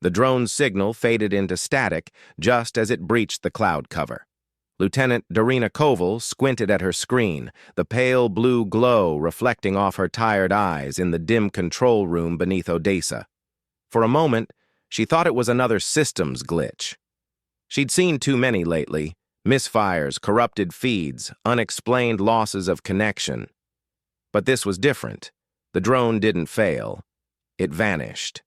The drone's signal faded into static just as it breached the cloud cover. Lieutenant Darina Koval squinted at her screen, the pale blue glow reflecting off her tired eyes in the dim control room beneath Odessa. For a moment, she thought it was another systems glitch. She'd seen too many lately: misfires, corrupted feeds, unexplained losses of connection. But this was different. The drone didn't fail. It vanished.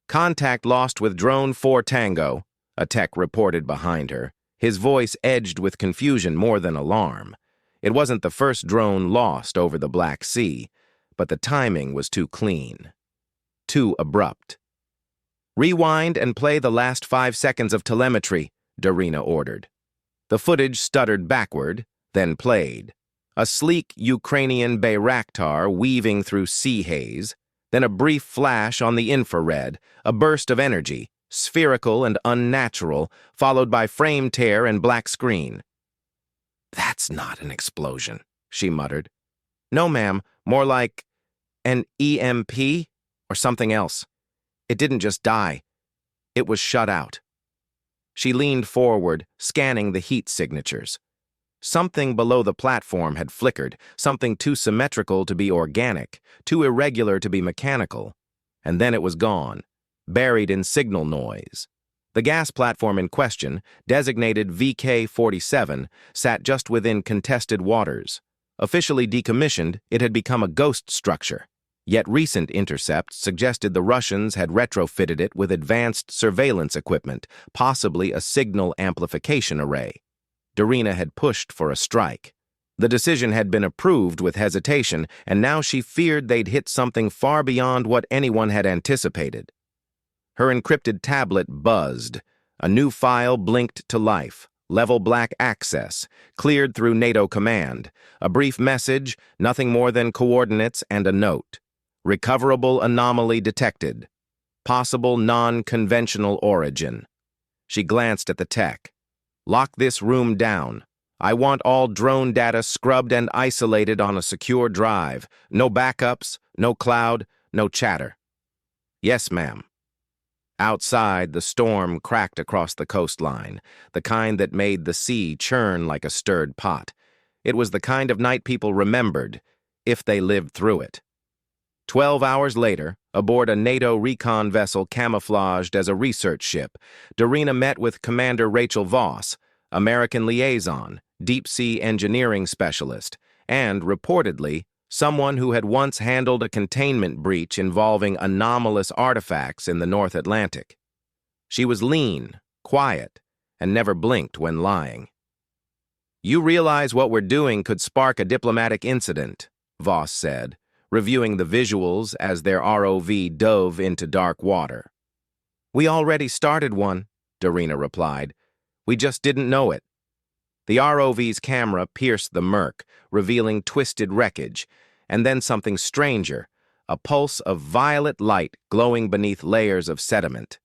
"Contact lost with Drone 4 Tango," a tech reported behind her, his voice edged with confusion more than alarm. It wasn't the first drone lost over the Black Sea, but the timing was too clean. Too abrupt. "Rewind and play the last 5 seconds of telemetry," Darina ordered. The footage stuttered backward, then played. A sleek Ukrainian Bayraktar weaving through sea haze, then a brief flash on the infrared, a burst of energy, spherical and unnatural, followed by frame tear and black screen. "That's not an explosion," she muttered. "No, ma'am, more like an EMP or something else. It didn't just die. It was shut out." She leaned forward, scanning the heat signatures. Something below the platform had flickered, something too symmetrical to be organic, too irregular to be mechanical. And then it was gone, buried in signal noise. The gas platform in question, designated VK-47, sat just within contested waters. Officially decommissioned, it had become a ghost structure. Yet recent intercepts suggested the Russians had retrofitted it with advanced surveillance equipment, possibly a signal amplification array. Darina had pushed for a strike. The decision had been approved with hesitation, and now she feared they'd hit something far beyond what anyone had anticipated. Her encrypted tablet buzzed. A new file blinked to life. Level black access, cleared through NATO command. A brief message, nothing more than coordinates and a note. Recoverable anomaly detected. Possible non-conventional origin. She glanced at the tech. "Lock this room down. I want all drone data scrubbed and isolated on a secure drive. No backups, no cloud, no chatter." "Yes, ma'am." Outside, the storm cracked across the coastline, the kind that made the sea churn like a stirred pot. It was the kind of night people remembered, if they lived through it. 12 hours later, aboard a NATO recon vessel camouflaged as a research ship, Darina met with Commander Rachel Voss, American liaison, deep-sea engineering specialist, and, reportedly, someone who had once handled a containment breach involving anomalous artifacts in the North Atlantic. She was lean, quiet, and never blinked when lying. "You realize what we're doing could spark a diplomatic incident," Voss said, reviewing the visuals as their ROV dove into dark water. "We already started one," Darina replied. "We just didn't know it." The ROV's camera pierced the murk, revealing twisted wreckage, and then something stranger, a pulse of violet light glowing beneath layers of sediment.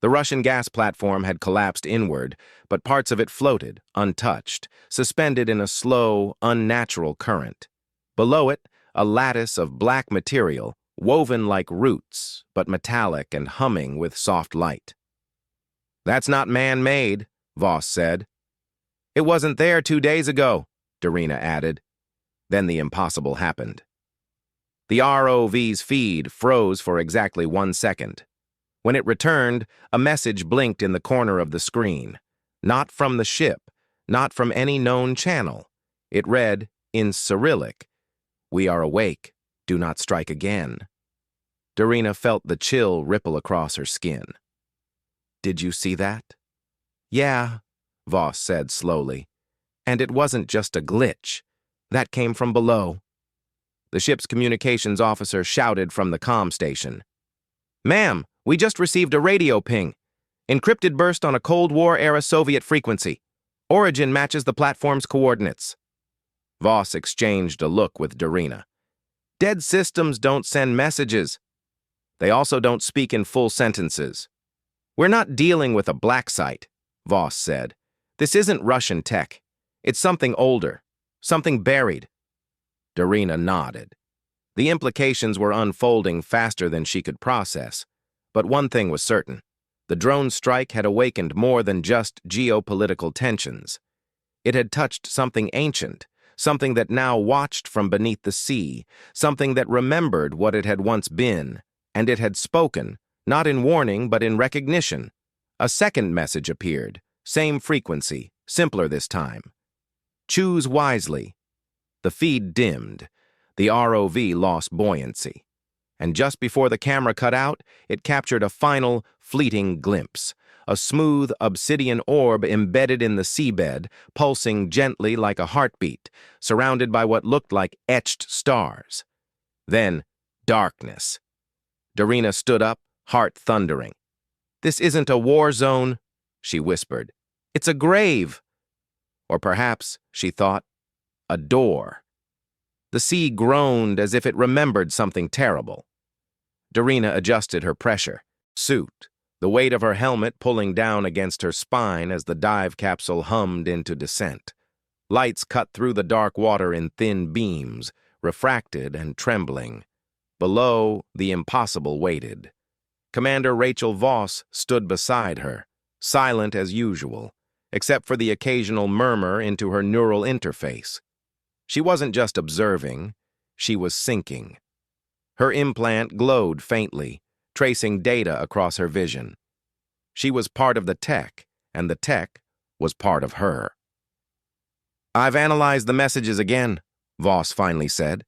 The Russian gas platform had collapsed inward, but parts of it floated, untouched, suspended in a slow, unnatural current. Below it, a lattice of black material, woven like roots, but metallic and humming with soft light. "That's not man-made," Voss said. "It wasn't there 2 days ago," Darina added. Then the impossible happened. The ROV's feed froze for exactly 1 second. When it returned, a message blinked in the corner of the screen. Not from the ship, not from any known channel. It read, in Cyrillic, "We are awake. Do not strike again." Darina felt the chill ripple across her skin. "Did you see that?" "Yeah," Voss said slowly. "And it wasn't just a glitch. That came from below." The ship's communications officer shouted from the comm station. "Ma'am, we just received a radio ping. Encrypted burst on a Cold War-era Soviet frequency. Origin matches the platform's coordinates." Voss exchanged a look with Darina. "Dead systems don't send messages. They also don't speak in full sentences." "We're not dealing with a black site," Voss said. "This isn't Russian tech. It's something older, something buried." Darina nodded. The implications were unfolding faster than she could process. But one thing was certain. The drone strike had awakened more than just geopolitical tensions. It had touched something ancient, something that now watched from beneath the sea, something that remembered what it had once been, and it had spoken, not in warning but in recognition. A second message appeared, same frequency, simpler this time. Choose wisely. The feed dimmed. The ROV lost buoyancy. And just before the camera cut out, it captured a final, fleeting glimpse. A smooth, obsidian orb embedded in the seabed, pulsing gently like a heartbeat, surrounded by what looked like etched stars. Then, darkness. Darina stood up, heart thundering. "This isn't a war zone," she whispered. "It's a grave." Or perhaps, she thought, a door. The sea groaned as if it remembered something terrible. Darina adjusted her pressure suit, the weight of her helmet pulling down against her spine as the dive capsule hummed into descent. Lights cut through the dark water in thin beams, refracted and trembling. Below, the impossible waited. Commander Rachel Voss stood beside her, silent as usual, except for the occasional murmur into her neural interface. She wasn't just observing, she was syncing. Her implant glowed faintly, tracing data across her vision. She was part of the tech, and the tech was part of her. "I've analyzed the messages again," Voss finally said.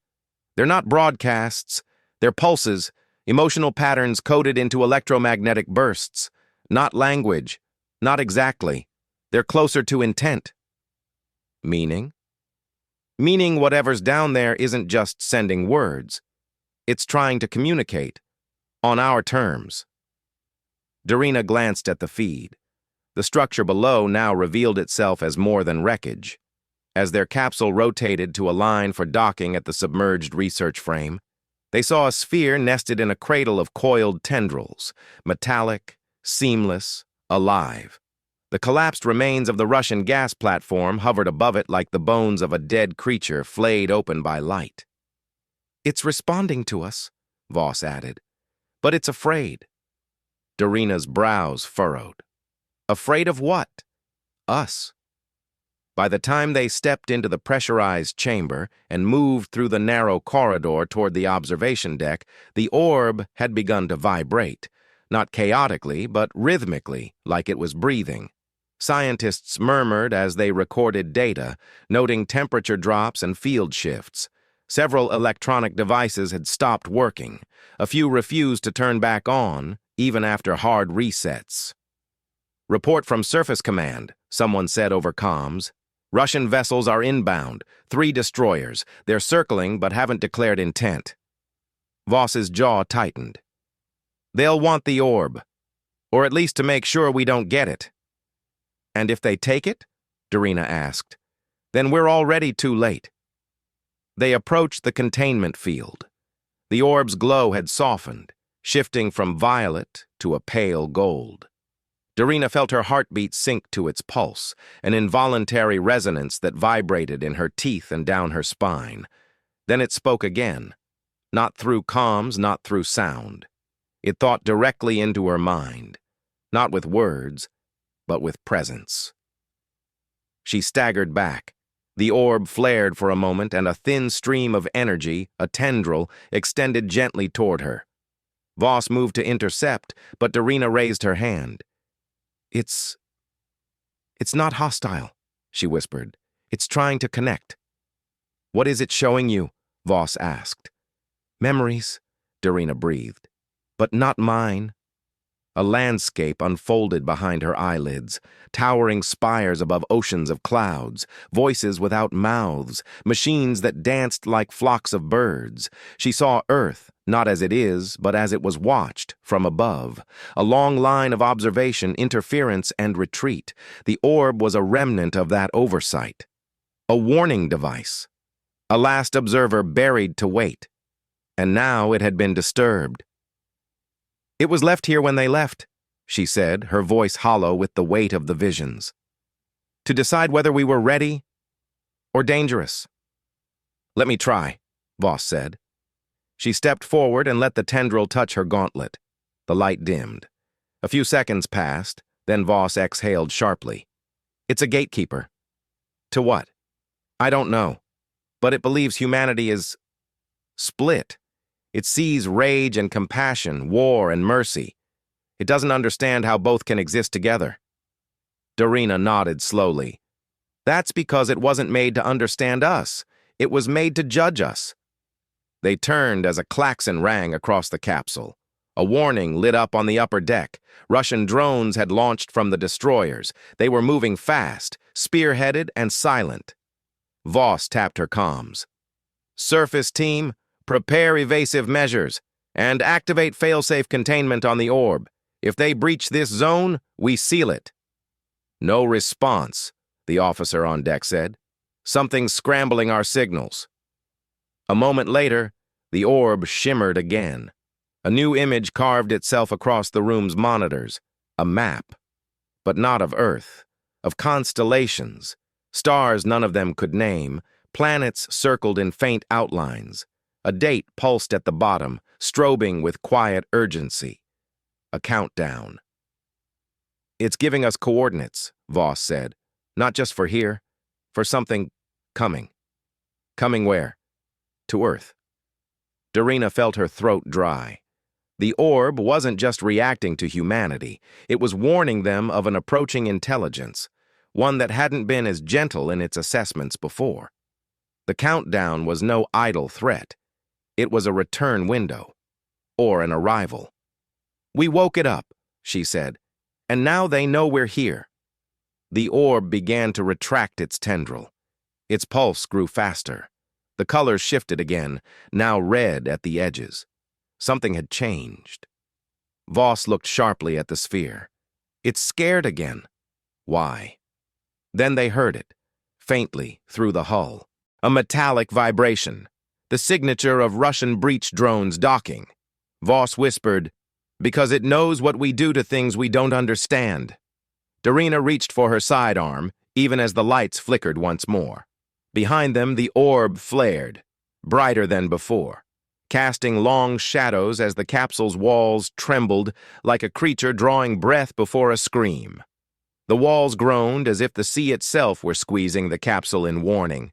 "They're not broadcasts, they're pulses, emotional patterns coded into electromagnetic bursts. Not language, not exactly. They're closer to intent." "Meaning?" "Meaning whatever's down there isn't just sending words. It's trying to communicate, on our terms." Darina glanced at the feed. The structure below now revealed itself as more than wreckage. As their capsule rotated to align for docking at the submerged research frame, they saw a sphere nested in a cradle of coiled tendrils, metallic, seamless, alive. The collapsed remains of the Russian gas platform hovered above it like the bones of a dead creature flayed open by light. "It's responding to us," Voss added. "But it's afraid." Darina's brows furrowed. "Afraid of what?" "Us." By the time they stepped into the pressurized chamber and moved through the narrow corridor toward the observation deck, the orb had begun to vibrate, not chaotically, but rhythmically, like it was breathing. Scientists murmured as they recorded data, noting temperature drops and field shifts. Several electronic devices had stopped working. A few refused to turn back on, even after hard resets. "Report from Surface Command," someone said over comms. "Russian vessels are inbound, 3 destroyers. They're circling but haven't declared intent." Voss's jaw tightened. "They'll want the orb, or at least to make sure we don't get it." "And if they take it?" Darina asked. "Then we're already too late." They approached the containment field. The orb's glow had softened, shifting from violet to a pale gold. Darina felt her heartbeat sink to its pulse, an involuntary resonance that vibrated in her teeth and down her spine. Then it spoke again, not through comms, not through sound. It thought directly into her mind, not with words, but with presence. She staggered back. The orb flared for a moment, and a thin stream of energy, a tendril, extended gently toward her. Voss moved to intercept, but Darina raised her hand. It's not hostile," she whispered. "It's trying to connect." "What is it showing you?" Voss asked. "Memories," Darina breathed. "But not mine." A landscape unfolded behind her eyelids, towering spires above oceans of clouds, voices without mouths, machines that danced like flocks of birds. She saw Earth, not as it is, but as it was watched, from above. A long line of observation, interference, and retreat. The orb was a remnant of that oversight. A warning device. A last observer buried to wait. And now it had been disturbed. "It was left here when they left," she said, her voice hollow with the weight of the visions. "To decide whether we were ready or dangerous." "Let me try," Voss said. She stepped forward and let the tendril touch her gauntlet. The light dimmed. A few seconds passed, then Voss exhaled sharply. It's a gatekeeper. To what? I don't know. But it believes humanity is split. It sees rage and compassion, war and mercy. It doesn't understand how both can exist together. Darina nodded slowly. That's because it wasn't made to understand us. It was made to judge us. They turned as a klaxon rang across the capsule. A warning lit up on the upper deck. Russian drones had launched from the destroyers. They were moving fast, spearheaded and silent. Voss tapped her comms. Surface team, prepare evasive measures and activate failsafe containment on the orb. If they breach this zone, we seal it. No response, the officer on deck said. Something's scrambling our signals. A moment later, the orb shimmered again. A new image carved itself across the room's monitors. A map. But not of Earth. Of constellations. Stars none of them could name. Planets circled in faint outlines. A date pulsed at the bottom, strobing with quiet urgency. A countdown. It's giving us coordinates, Voss said. Not just for here. For something coming. Coming where? To Earth. Darina felt her throat dry. The orb wasn't just reacting to humanity. It was warning them of an approaching intelligence, one that hadn't been as gentle in its assessments before. The countdown was no idle threat. It was a return window, or an arrival. We woke it up, she said, and now they know we're here. The orb began to retract its tendril. Its pulse grew faster. The colors shifted again, now red at the edges. Something had changed. Voss looked sharply at the sphere. It's scared again. Why? Then they heard it, faintly, through the hull. A metallic vibration. The signature of Russian breach drones docking. Voss whispered, because it knows what we do to things we don't understand. Darina reached for her sidearm, even as the lights flickered once more. Behind them, the orb flared, brighter than before, casting long shadows as the capsule's walls trembled like a creature drawing breath before a scream. The walls groaned as if the sea itself were squeezing the capsule in warning.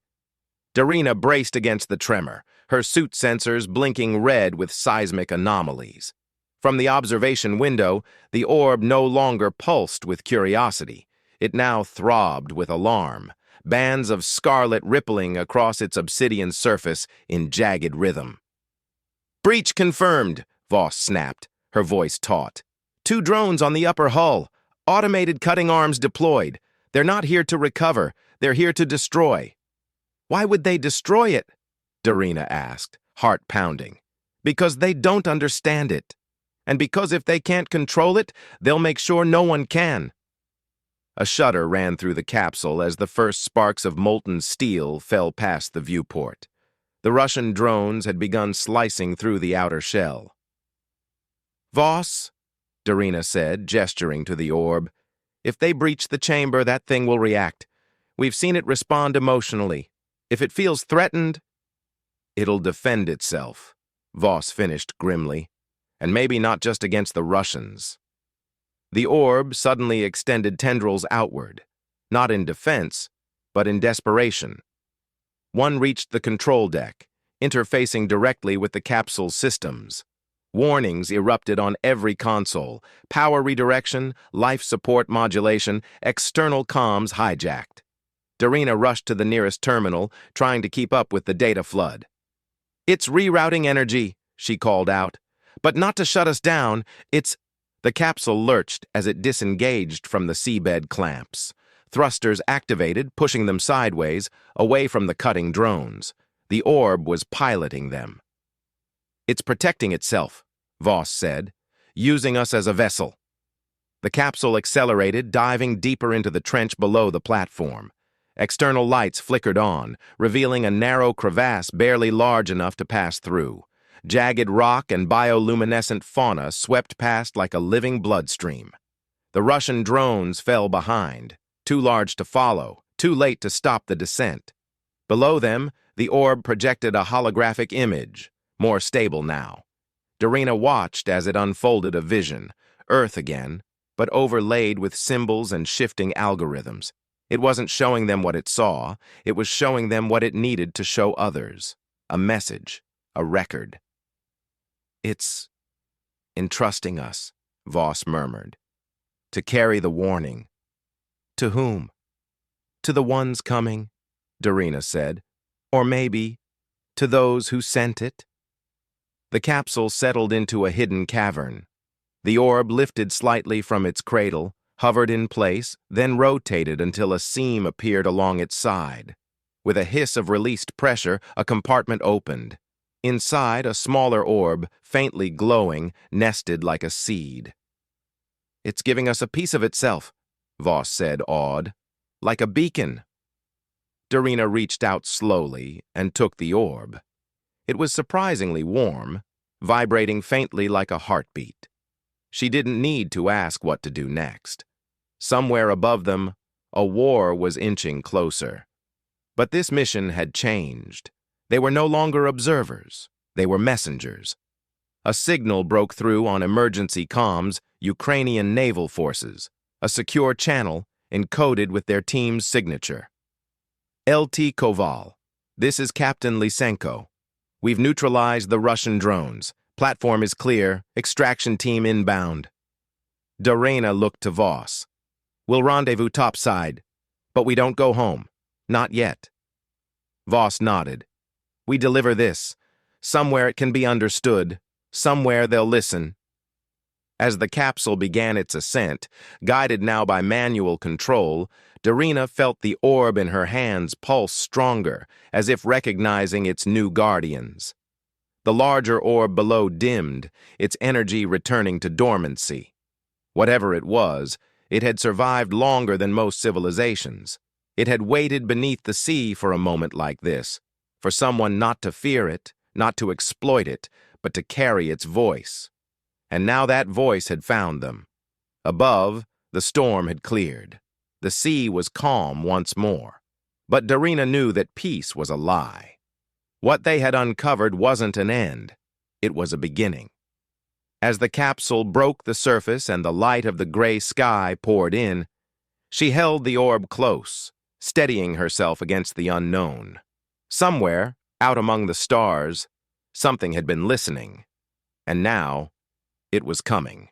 Darina braced against the tremor, her suit sensors blinking red with seismic anomalies. From the observation window, the orb no longer pulsed with curiosity. It now throbbed with alarm, bands of scarlet rippling across its obsidian surface in jagged rhythm. Breach confirmed, Voss snapped, her voice taut. 2 drones on the upper hull, automated cutting arms deployed. They're not here to recover, they're here to destroy. Why would they destroy it? Darina asked, heart pounding. Because they don't understand it. And because if they can't control it, they'll make sure no one can. A shudder ran through the capsule as the first sparks of molten steel fell past the viewport. The Russian drones had begun slicing through the outer shell. Voss, Darina said, gesturing to the orb, if they breach the chamber, that thing will react. We've seen it respond emotionally. If it feels threatened, it'll defend itself, Voss finished grimly, and maybe not just against the Russians. The orb suddenly extended tendrils outward, not in defense, but in desperation. One reached the control deck, interfacing directly with the capsule's systems. Warnings erupted on every console, power redirection, life support modulation, external comms hijacked. Darina rushed to the nearest terminal, trying to keep up with the data flood. It's rerouting energy, she called out. But not to shut us down, it's... The capsule lurched as it disengaged from the seabed clamps. Thrusters activated, pushing them sideways, away from the cutting drones. The orb was piloting them. It's protecting itself, Voss said, using us as a vessel. The capsule accelerated, diving deeper into the trench below the platform. External lights flickered on, revealing a narrow crevasse barely large enough to pass through. Jagged rock and bioluminescent fauna swept past like a living bloodstream. The Russian drones fell behind, too large to follow, too late to stop the descent. Below them, the orb projected a holographic image, more stable now. Darina watched as it unfolded a vision, Earth again, but overlaid with symbols and shifting algorithms. It wasn't showing them what it saw, it was showing them what it needed to show others. A message, a record. It's entrusting us, Voss murmured, to carry the warning. To whom? To the ones coming, Darina said. Or maybe, to those who sent it? The capsule settled into a hidden cavern. The orb lifted slightly from its cradle, hovered in place, then rotated until a seam appeared along its side. With a hiss of released pressure, a compartment opened. Inside, a smaller orb, faintly glowing, nested like a seed. It's giving us a piece of itself, Voss said, awed. Like a beacon. Darina reached out slowly and took the orb. It was surprisingly warm, vibrating faintly like a heartbeat. She didn't need to ask what to do next. Somewhere above them, a war was inching closer. But this mission had changed. They were no longer observers. They were messengers. A signal broke through on emergency comms, Ukrainian naval forces, a secure channel encoded with their team's signature. LT Koval, this is Captain Lysenko. We've neutralized the Russian drones. Platform is clear. Extraction team inbound. Darina looked to Voss. We'll rendezvous topside, but we don't go home. Not yet. Voss nodded. We deliver this. Somewhere it can be understood. Somewhere they'll listen. As the capsule began its ascent, guided now by manual control, Darina felt the orb in her hands pulse stronger, as if recognizing its new guardians. The larger orb below dimmed, its energy returning to dormancy. Whatever it was, it had survived longer than most civilizations. It had waited beneath the sea for a moment like this, for someone not to fear it, not to exploit it, but to carry its voice. And now that voice had found them. Above, the storm had cleared. The sea was calm once more. But Darina knew that peace was a lie. What they had uncovered wasn't an end. It was a beginning. As the capsule broke the surface and the light of the gray sky poured in, she held the orb close, steadying herself against the unknown. Somewhere, out among the stars, something had been listening. And now, it was coming.